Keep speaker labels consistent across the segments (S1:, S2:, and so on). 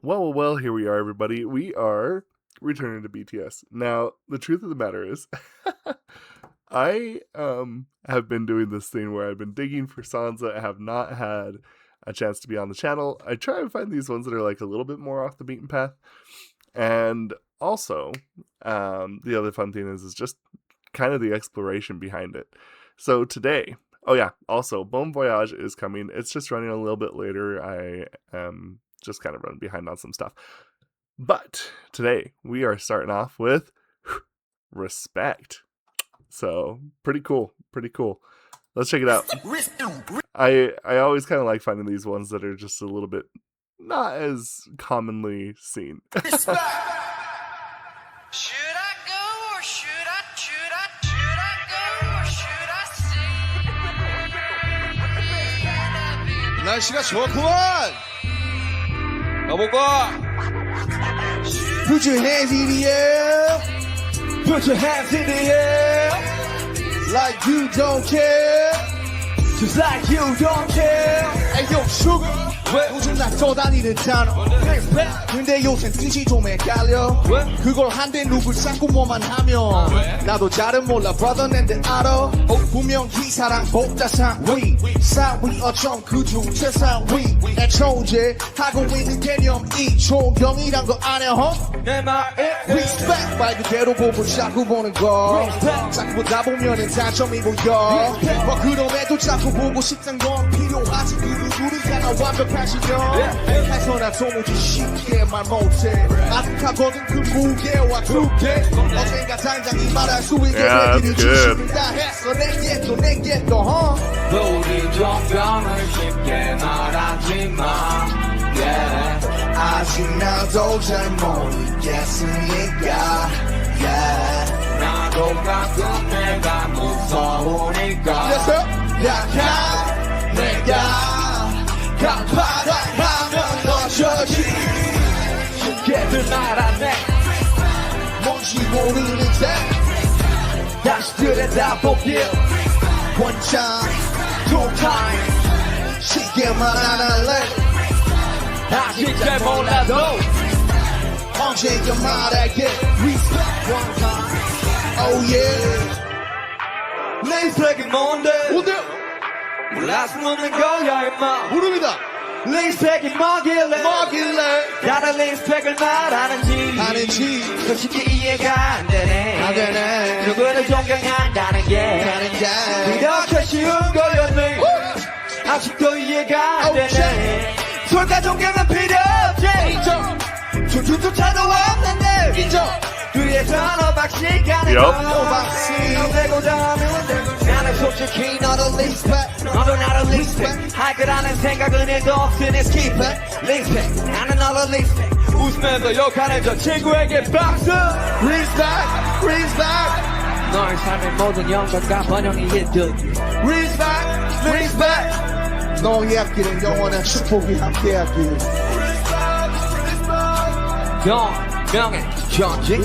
S1: Well, here we are, everybody. We are returning to BTS. Now, the truth of the matter is, I have been doing this thing where I've been digging for songs that have not had a chance to be on the channel. I try and find these ones that are like a little bit more off the beaten path. And also, the other fun thing is just kind of the exploration behind it. So today, oh yeah, also Bon Voyage is coming. It's just running a little bit later. I am just kind of running behind on some stuff. But today we are starting off with Respect. So pretty cool. Let's check it out. I always kind of like finding these ones that are just a little bit not as commonly seen.
S2: Should I go or should I go or should I stay?
S3: 날씨가 좋구만. 가볼까? Put your hands in the air. Put your hands in the air. Like you don't care. Just like you don't care. Hey yo, sugar. 왜 요즘 날 떠다니는 단어 근데 요새 뜻이 좀 헷갈려 왜? 그걸 한데 누굴 쌓고 뭐만 하면 나도 잘은 몰라 brother 낸데 알아 분명 이 사랑보다 상위 사위 어쩜 그 주체 사위 애초제 하고 있는 개념이 존경이란 거 아냐 내 말에 respect 말 그대로 보고 자꾸 보는 거 자꾸 보다 보면은 단점이 보여 뭐 그럼에도 자꾸 보고 싶단 건 필요하지 그 누구를 향한 완벽한 해서 나 도무지 쉽게 말 못해 아득하거든 그 무게와 두께 언젠가 당장이 말할 수 있게 되기를 주신다 했어 내게 또 우리 정병을 쉽게 말하지마 yeah. 아직 나도 잘 모르겠으니까 yeah. 나도 가끔 내가 무서우니까 약한 내가 강파당하면 어쩌지 쉽게들 말하네 뭔지 모르는데 다시 들여다보길 One time, two time 쉽게만 안 할래 아직 잘 몰라도 언젠가 말할게 Respect one time, oh yeah 내 스펙이 뭔데 몰라 숨없는 거야 임마 모릅니다 리스펙이 뭐길래 다른 리스펙을 말하는지 솔직히 이해가 안 되네 누구를 존경한다는 게 이렇게 쉬운 거였네 아직도 이해가 안 되네 솔까 존경은 필요 없지 인정 존중조차도 없는데 인정 뒤에서 너박시가는 너되고자 하면 되고 나는 솔직히 너도 리스펙 너도 나를 리스펙 할 거라는 생각은 해도 없으니 skip it 리스펙 나는 너를 리스펙 웃으면서 욕하는 저 친구에게 박수 리스펙 너의 삶의 모든 영광과 번영이 있듯 리스펙 너의 앞길은 영원한 축복이 함께하길 명예 전진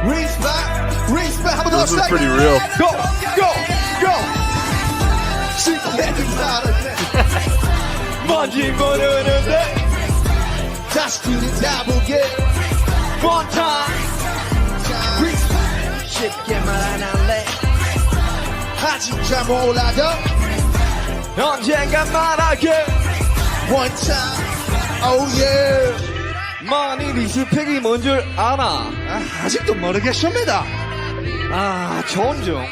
S3: Respect 한번 더
S1: This is pretty real.
S3: Go 시간이 다르네 뭔지 모르는데 다시 들여다보게 One time Respect 쉽게 말 안 할래 아직 잘 몰라도 언젠가 말할게 One time Oh yeah 많이 리스펙이 뭔 줄 아나? 아직도 모르겠습니다. 존경.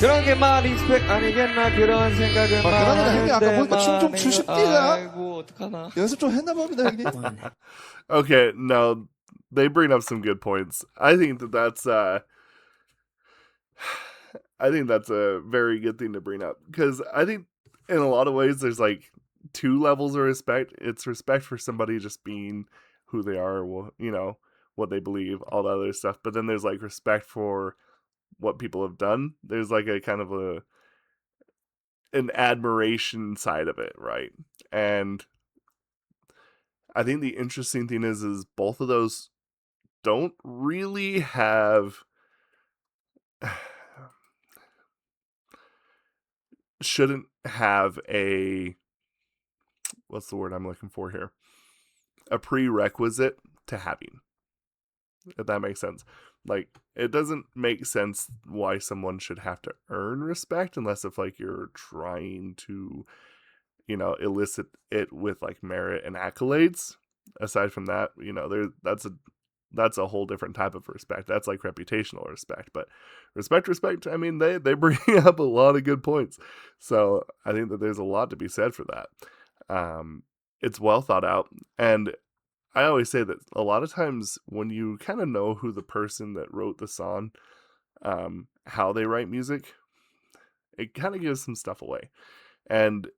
S3: 그런 게 막 리스펙 아니겠나 그런 생각은 그러면 형님 아까 보니까 춤 좀 추십디가 아이고 어떡하나 연습 좀 했나 봅니다 형님.
S1: Okay, no, they bring up some good points. I think that's a very good thing to bring up because I think in a lot of ways there's like two levels of respect. It's respect for somebody just being who they are, what they believe, all that other stuff. But then there's like respect for what people have done. There's like a kind of an admiration side of it, right? And I think the interesting thing is both of those don't really have shouldn't have what's the word I'm looking for here? A prerequisite to having, if that makes sense. Like, it doesn't make sense why someone should have to earn respect unless if like you're trying to, elicit it with like merit and accolades. Aside from that, that's a whole different type of respect. That's like reputational respect. But respect, I mean, they bring up a lot of good points. So I think that there's a lot to be said for that. It's well thought out. And I always say that a lot of times when you kind of know who the person that wrote the song, how they write music, it kind of gives some stuff away. And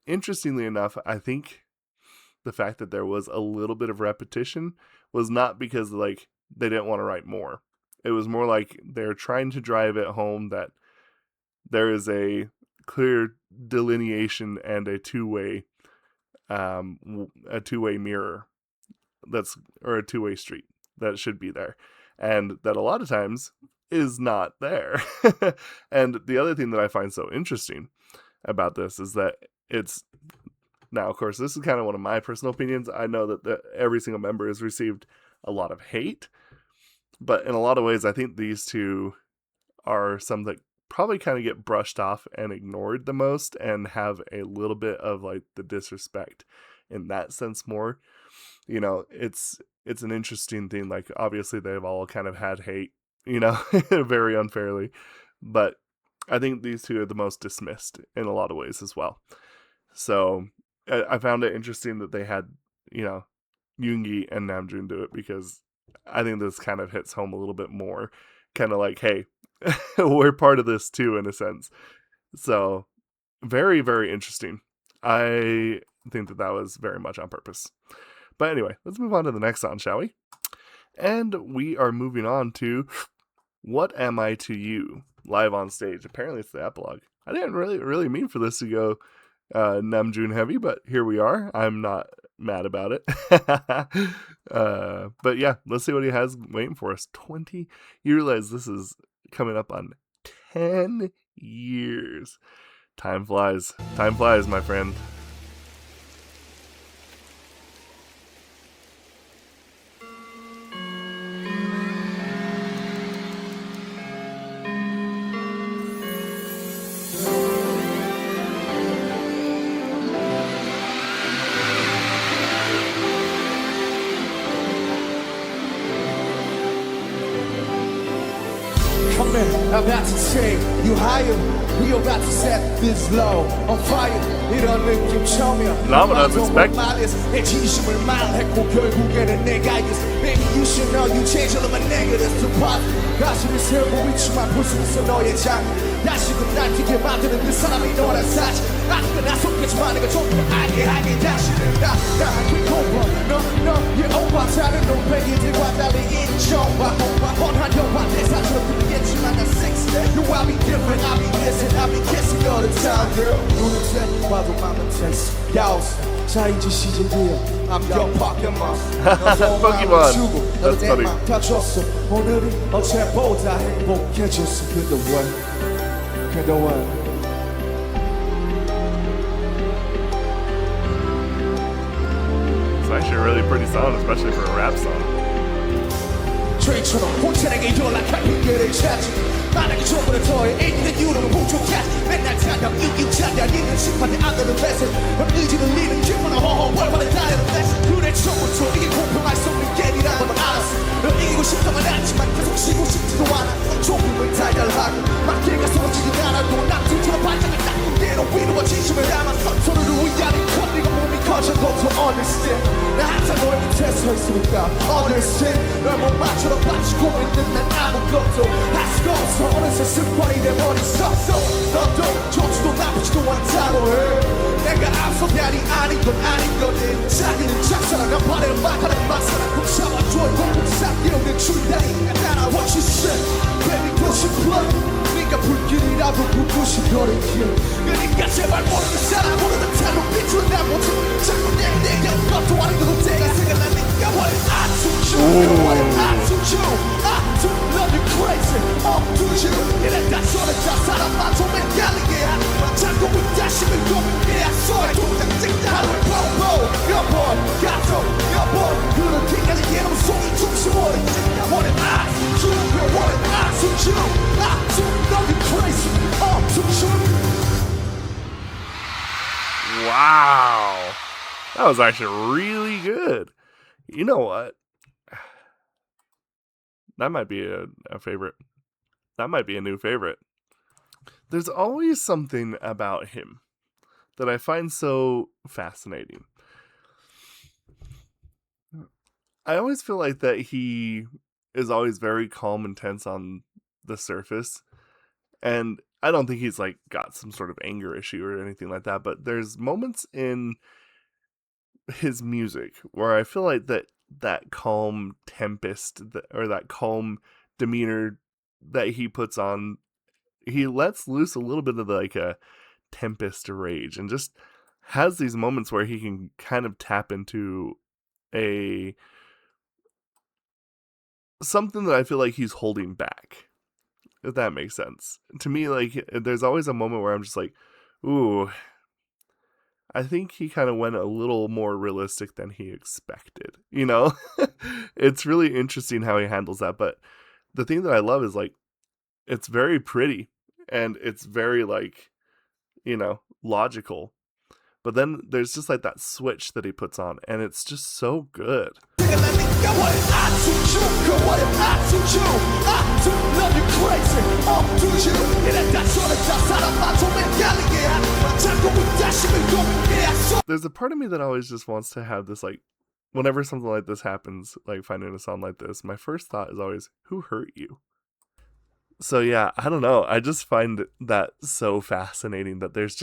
S1: interestingly enough, I think the fact that there was a little bit of repetition was not because like they didn't want to write more. It was more like they're trying to drive it home that there is a clear delineation and a two-way mirror or a two-way street that should be there, and that a lot of times is not there. And the other thing that I find so interesting about this is that now, of course, this is kind of one of my personal opinions. I know that every single member has received a lot of hate, but in a lot of ways, I think these two are some that probably kind of get brushed off and ignored the most and have a little bit of like the disrespect in that sense more. It's an interesting thing. Like, obviously they've all kind of had hate, very unfairly, but I think these two are the most dismissed in a lot of ways as well. So I found it interesting that they had, Yoongi and Namjoon do it, because I think this kind of hits home a little bit more, kind of like, hey, we're part of this too, in a sense. So very, very interesting. I think that was very much on purpose. But anyway, let's move on to the next song, shall we? And we are moving on to What Am I to You, live on stage. Apparently it's the epilogue. I didn't really mean for this to go Namjoon heavy, but here we are. I'm not mad about it. But yeah, let's see what he has waiting for us. You realize this is coming up on 10 years. Time flies, my friend.
S3: About to take you higher. We about to set this low on fire. 이런 느낌 처음이야.
S1: Not what I was expecting.
S3: 내 진심을 말했고 결국에는 내가 이겼어. Baby, you should know you changed all of my negatives to positive. 가슴이 세우고 있지만 볼 수 있어 너의 장. 다시금 날 뛰게 만드는 그 사람이 너란 사실. 아직은 나 속겠지만 내가 좀 더 알게 하게 다시는 나한테 고파. 너의 오빠 다른 놈배기들과 달리 인정받. 뻔한 영화 대사처럼 들리겠지만 난 sexy. No, I'll be different, I'll be missing, I'll be kissing all the time, girl. 눈을 떼 봐도 맘은 taste. 야오스. 자 이제 시즌이야. I'm your Pokemon.
S1: Pokemon. That's funny.
S3: 다쳤어. 오늘이 어제보다 행복해졌어. 그동안.
S1: It's actually a really pretty song, especially for a rap song.
S3: 트레이처럼 혼자에게 연락할 핑계를 찾지. 만약에 저보다 더해 있는 이유는 부족하지. 맨날 찾아 이기고 찾아 있는 심판에 안 되는 레슨. 의지를 잃은 기분은 허허 월화를 다리는 레슨. 그래 처음부터 이게 공평할 수 없는 게임이라는 걸 알았어. 너 이기고 싶다만 않지만 계속 지고 싶지도 않아. 조금은 달달하고 막기가 서지진 않아도 난 둘처럼 반짝을 닦은 대로 위로와 진심을 담아서 서로를 위하는 컨디가 몸이 커져 go to understand. 나 항상 너의 밑에 서 있으니까 understand. 널 못 맞춰도 빠지고 있는 난 아무것도 할 수가 없어. 어느새 습관이 돼버린 썩썩. 너도 좋지도 나쁘지도 않다고 해. 내가 앞서다니 아닌 건 아닌 거니. 자기는 작사랑 난 바래는 말하는 막사랑 꼭 잡아줘요. 꼭 삭기는 줄다리 따라 what you said. Baby push it plug. 네가 불길이라도 부부시 거리길. 그러니까 제발 모르는 사람 모르는 탈로 비추는 내 모습. 자꾸 내 것도 아닌 것도 내가 생각나니까 what I took you. What I took you. I took love you. you crazy do you 이랬다 저랬다 사람만 좀 헷갈리게 자꾸 웃자시면 고민해 소리 동작 찍자 하루에 뽀뽀 여보 가져 여보 그렇게까지 얘는 속이 춤추어리 What am I to you What am I to you I to know you crazy to you
S1: Wow. That was actually really good. You know what? That might be a favorite. That might be a new favorite. There's always something about him that I find so fascinating. I always feel like that he is always very calm and tense on the surface. And I don't think he's like got some sort of anger issue or anything like that, but there's moments in his music where I feel like that calm tempest or that calm demeanor that he puts on, he lets loose a little bit of like a tempest rage and just has these moments where he can kind of tap into something that I feel like he's holding back, if that makes sense. To me, like, there's always a moment where I'm just like, ooh, I think he kind of went a little more realistic than he expected, you know? It's really interesting how he handles that, but the thing that I love is, like, it's very pretty, and it's very, like, you know, logical. But then there's just, like, that switch that he puts on, and it's just so good. There's a part of me that always just wants to have this, like, whenever something like this happens, like finding a song like this, my first thought is always, who hurt you? So yeah, I don't know. I just find that so fascinating that there's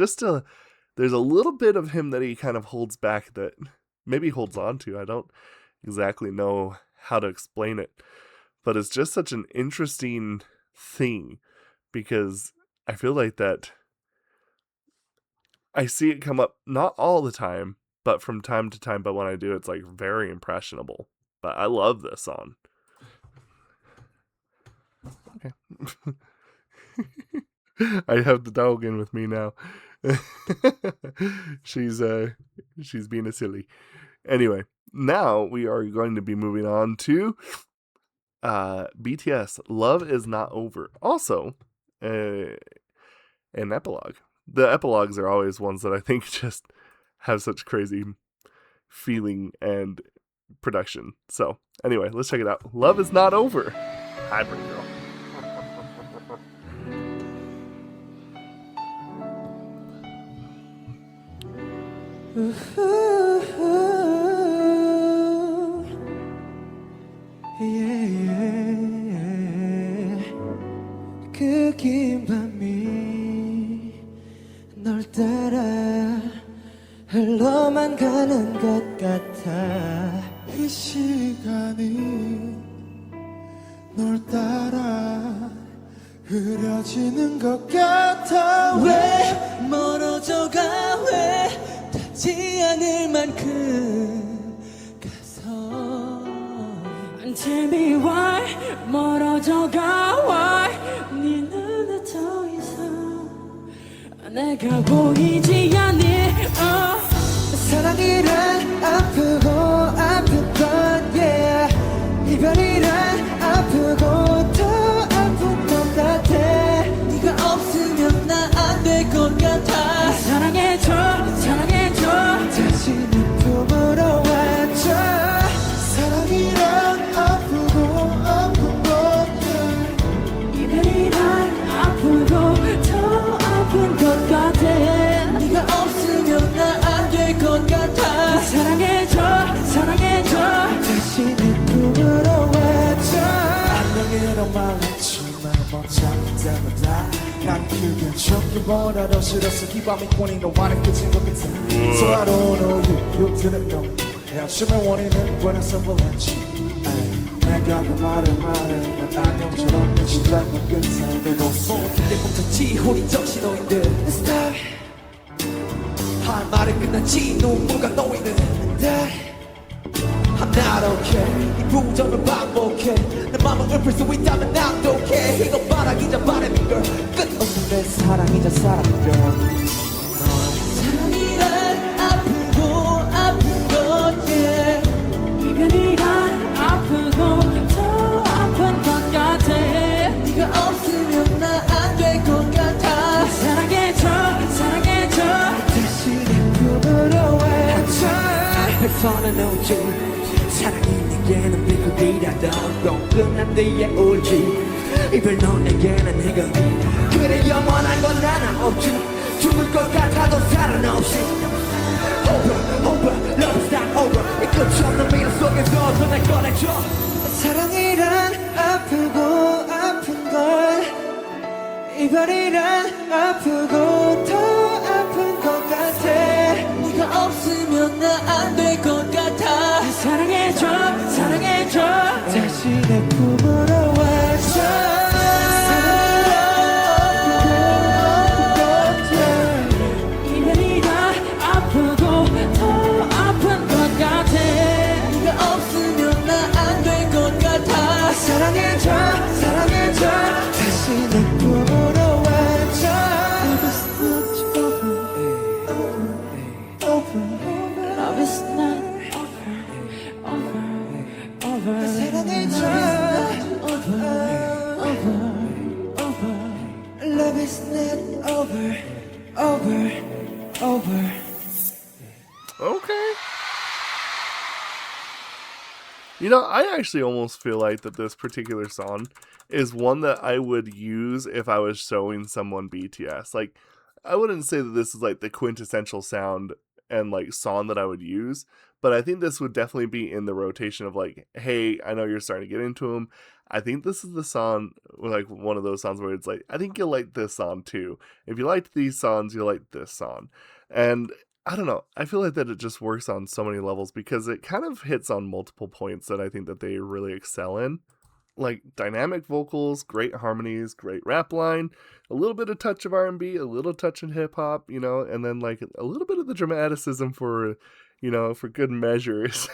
S1: a little bit of him that he kind of holds back that maybe holds on to. I don't exactly know how to explain it, but it's just such an interesting thing because I feel like that I see it come up not all the time, but from time to time. But when I do, it's like very impressionable. But I love this song. Okay. I have the dog in with me now. She's being a silly. Anyway, now we are going to be moving on to BTS Love Is Not Over. Also, an epilogue. The epilogues are always ones that I think just have such crazy feeling and production. So, anyway, let's check it out. Love Is Not Over. Hybrid Girl.
S3: 그 긴 밤이 널 따라 흘러만 가는 것 같아 이 시간이 널 따라 흐려지는 것 같아 왜 멀어져가 왜 닿지 않을 만큼 가서 Tell me why 멀어져가 why 네 눈에 더 이상 내가 보이지 않니 사랑이란 아프고 아픈 것 yeah 이별이란 아프고 더 아픈 것 같아 네가 없으면 나 안 될 것 같아 사랑해줘 사랑해줘 다시 네 품으로 와줘 사랑이란 아프고 아픈 것 이별이란 아프고 더 아픈 것 같아 네가 없으면 나 안 될 것 같아 사랑해줘 사랑해줘 다시 네 품으로 와줘 안녕이란 말했지만 못 참을 때마다 난 그게 죽기보다 더 싫었어 이 밤이 꼴이 너와는 끝인 것 같아 So I don't know you didn't know 헤어짐의 원인은 when it's simple and cheap 내가 그 말을 난 안녕처럼 내 심장은 끝에 내놓소 그때부터 지혼이 정신노인들 Stop 할 말은 끝났지 눈물과 노인은 I'm not okay 이 부정을 반복해 내 맘을 읊을 수 있다면 나도 okay 이거 바라기자 바람인 걸 끝없는 내 사랑이자 사랑인 걸 사랑이란 아프고 아픈 거지 이별이란 아프고 더 아픈 것 같아 네가 없으면 나 안 될 것 같아 사랑해줘 사랑해줘 다시 내 품으로 와줘 앞에서는 오지 사랑이 내게는 비극이라도 또 끝난 뒤에 울지 이별 넌 내게는 해결이 그래 영원한 건 하나 없지 죽을 것 같아도 살아남지 Over, over, love is not over 이 끝이 없는 미련 속에서 더 날 꺼내줘 사랑이란 아프고 아픈 걸 이별이란 아프고 더 아픈 것 같아 네가 없으면 나 안 될 것 같아 사랑해줘 사랑해줘 다시 내 품으로 와줘 사랑해줘 사랑해줘 다시 내 품으로 와줘 Love is not over over over 사랑해줘 Love is not over
S1: Okay. You know, I actually almost feel like that this particular song is one that I would use if I was showing someone BTS. Like, I wouldn't say that this is like the quintessential sound and like song that I would use, but I think this would definitely be in the rotation of like, hey, I know you're starting to get into them. I think this is the song, like one of those songs where it's like, I think you'll like this song too. If you liked these songs, you'll like this song. And I don't know. I feel like that it just works on so many levels because it kind of hits on multiple points that I think that they really excel in. Like dynamic vocals, great harmonies, great rap line, a little bit of touch of R&B, a little touch in hip hop, you know, and then like a little bit of the dramaticism for, you know, for good measures.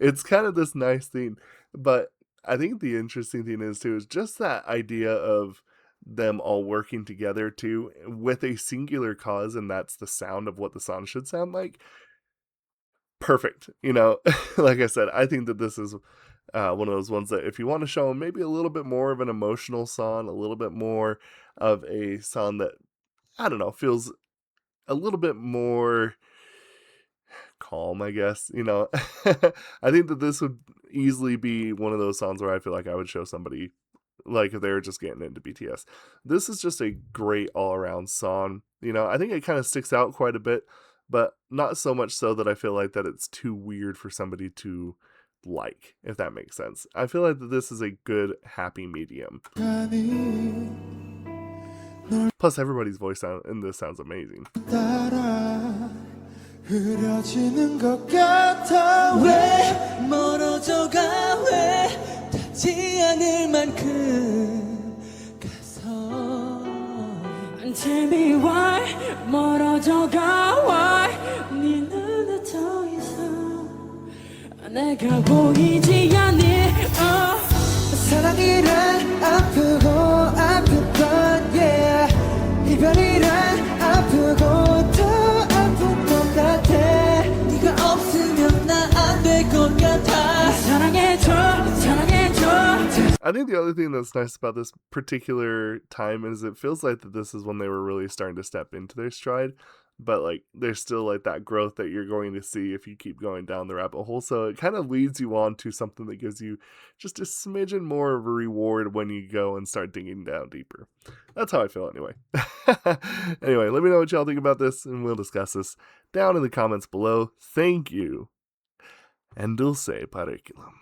S1: It's kind of this nice thing. But I think the interesting thing is too is just that idea of them all working together too with a singular cause, and that's the sound of what the song should sound like. Perfect, you know. Like I said, I think that this is one of those ones that if you want to show them maybe a little bit more of an emotional song, a little bit more of a song that I don't know feels a little bit more calm, I guess, you know. I think that this would easily be one of those songs where I feel like I would show somebody like if they were just getting into BTS. This is just a great all-around song. You know, I think it kind of sticks out quite a bit, but not so much so that I feel like that it's too weird for somebody to like, if that makes sense. I feel like that this is a good happy medium. Plus everybody's voice in this sounds amazing.
S3: 흐려지는 것 같아 왜 멀어져가 왜 닿지 않을 만큼 가서 Tell me why 멀어져가 why 네 눈에 더 이상 내가 보이지 않니 사랑이란 아프고 아픈 것 yeah 이별이란 아프고 더 아픈 것 같아 네가 없으면 나 안 될 것 같아 사랑해줘 사랑해줘
S1: I think the other thing that's nice about this particular time is it feels like that this is when they were really starting to step into their stride, but like there's still like that growth that you're going to see if you keep going down the rabbit hole. So it kind of leads you on to something that gives you just a smidgen more of a reward when you go and start digging down deeper. That's how I feel anyway. Anyway, let me know what y'all think about this and we'll discuss this down in the comments below. Thank you. And dulce pareculum.